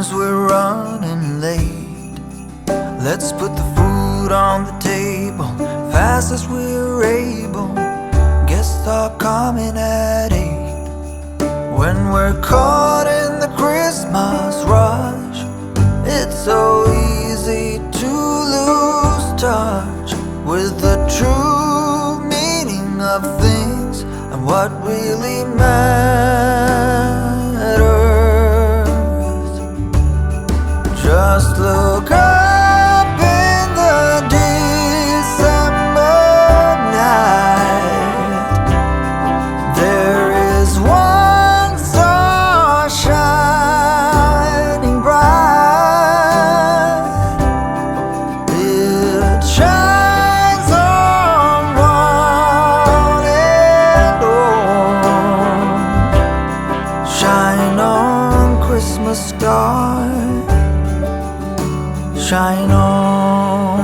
Seems we're running late. Let's put the food on the table fast as we're able. Guests are coming at 8. When we're caught in the Christmas rush, it's so easy to lose touch with the true meaning of things and what really matters. Just look up in the December night. There is one star shining bright. It shines on one and all. Shine on, Christmas star. Shine on.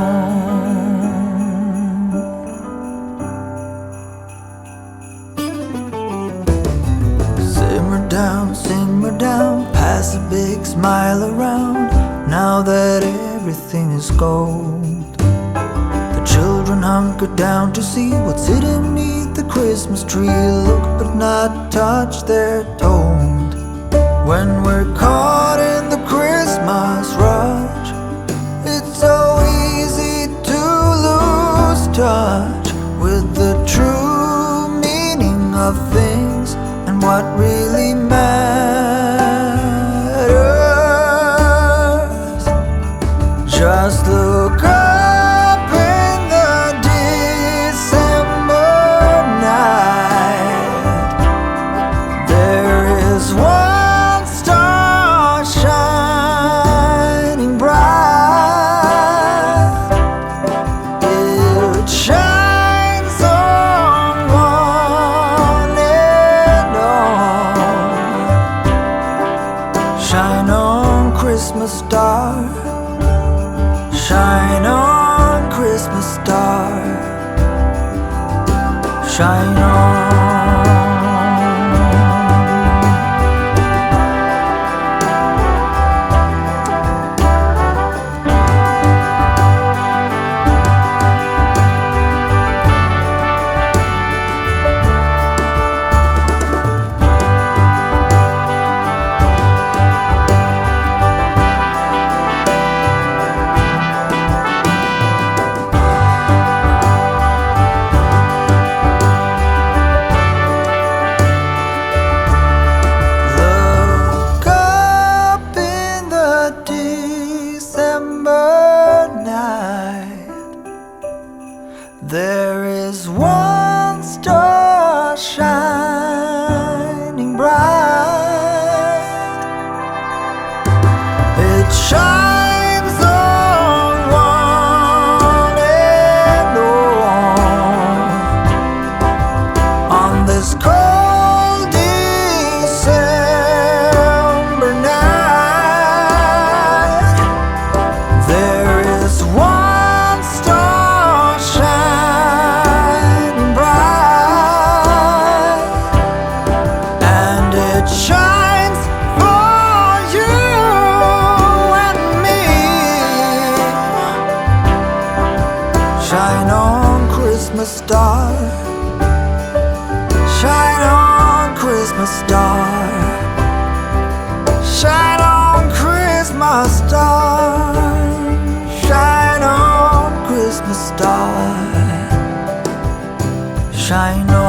Simmer down, pass a big smile around. Now that everything is gold, the children hunker down to see what's hidden beneath the Christmas tree. Look but not touch, they're told. When we're caught in the Christmas rush, it's so easy to lose touch with the true meaning of things and what really matters. Just look up in the December night. There is one star shining bright. It shines on one and all. Shine on, Christmas star. Shine on, Christmas star. Shine on. There is one star shining bright. It shines on one and all. On this cold December night, there is one star shining bright, and it shines for you and me. Shine on, Christmas star. Shine on, Christmas star. Shine on, Christmas star. Shine on, Christmas star. Shine on.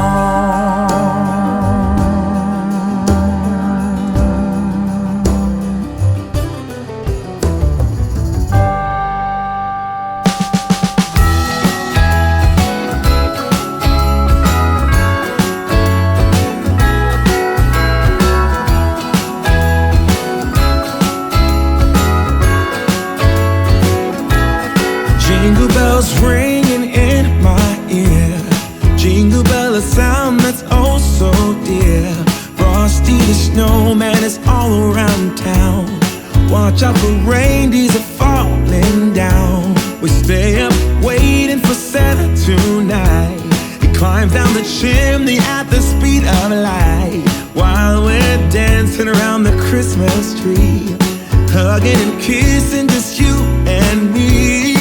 Jingle bells ringing in my ear. Jingle bell, a sound that's oh so dear. Frosty the snowman is all around town. Watch out for reindeers are falling down. We stay up waiting for Santa tonight. He climbs down the chimney at the speed of light, while we're dancing around the Christmas tree. hugging and kissing, just you and me.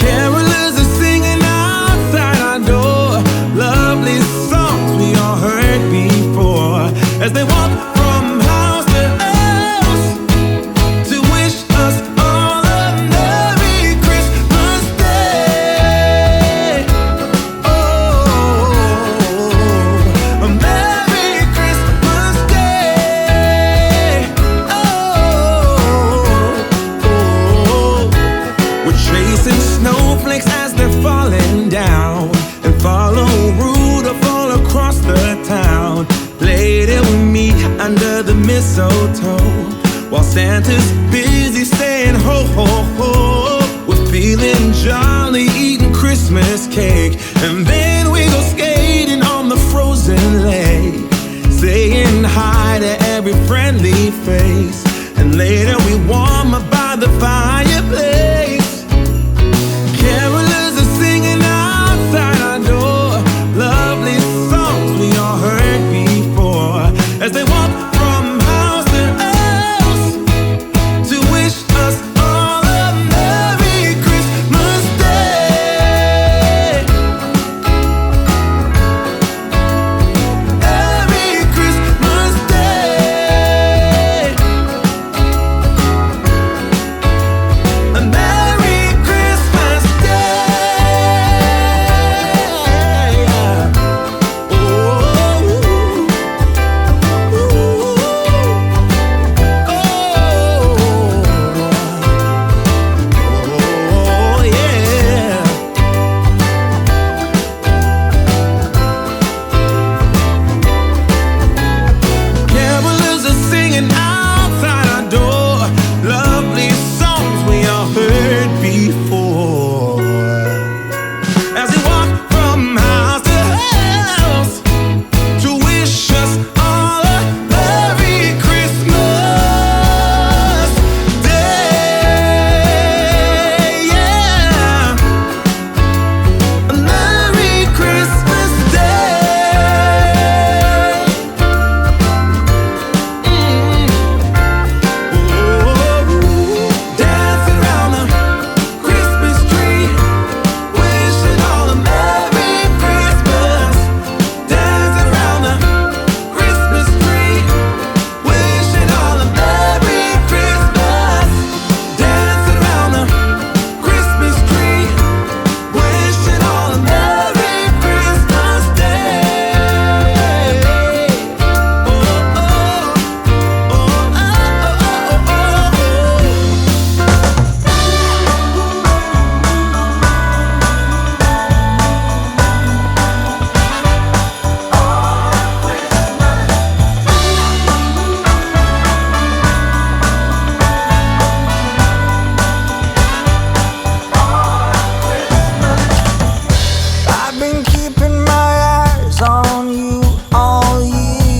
Carolers are singing outside our door, lovely songs we all heard before, as they walk from house to house to wish us all a Merry Christmas Day. Oh, a Merry Christmas Day. Oh, we're chasing snowflakes as they're falling down, and follow Rudolph all across the town. Later we meet under the mistletoe, while Santa's busy saying ho ho ho. We're feeling jolly, eating Christmas cake, and then we go skating on the frozen lake, saying hi to every friendly face. And later we warm up by the fire,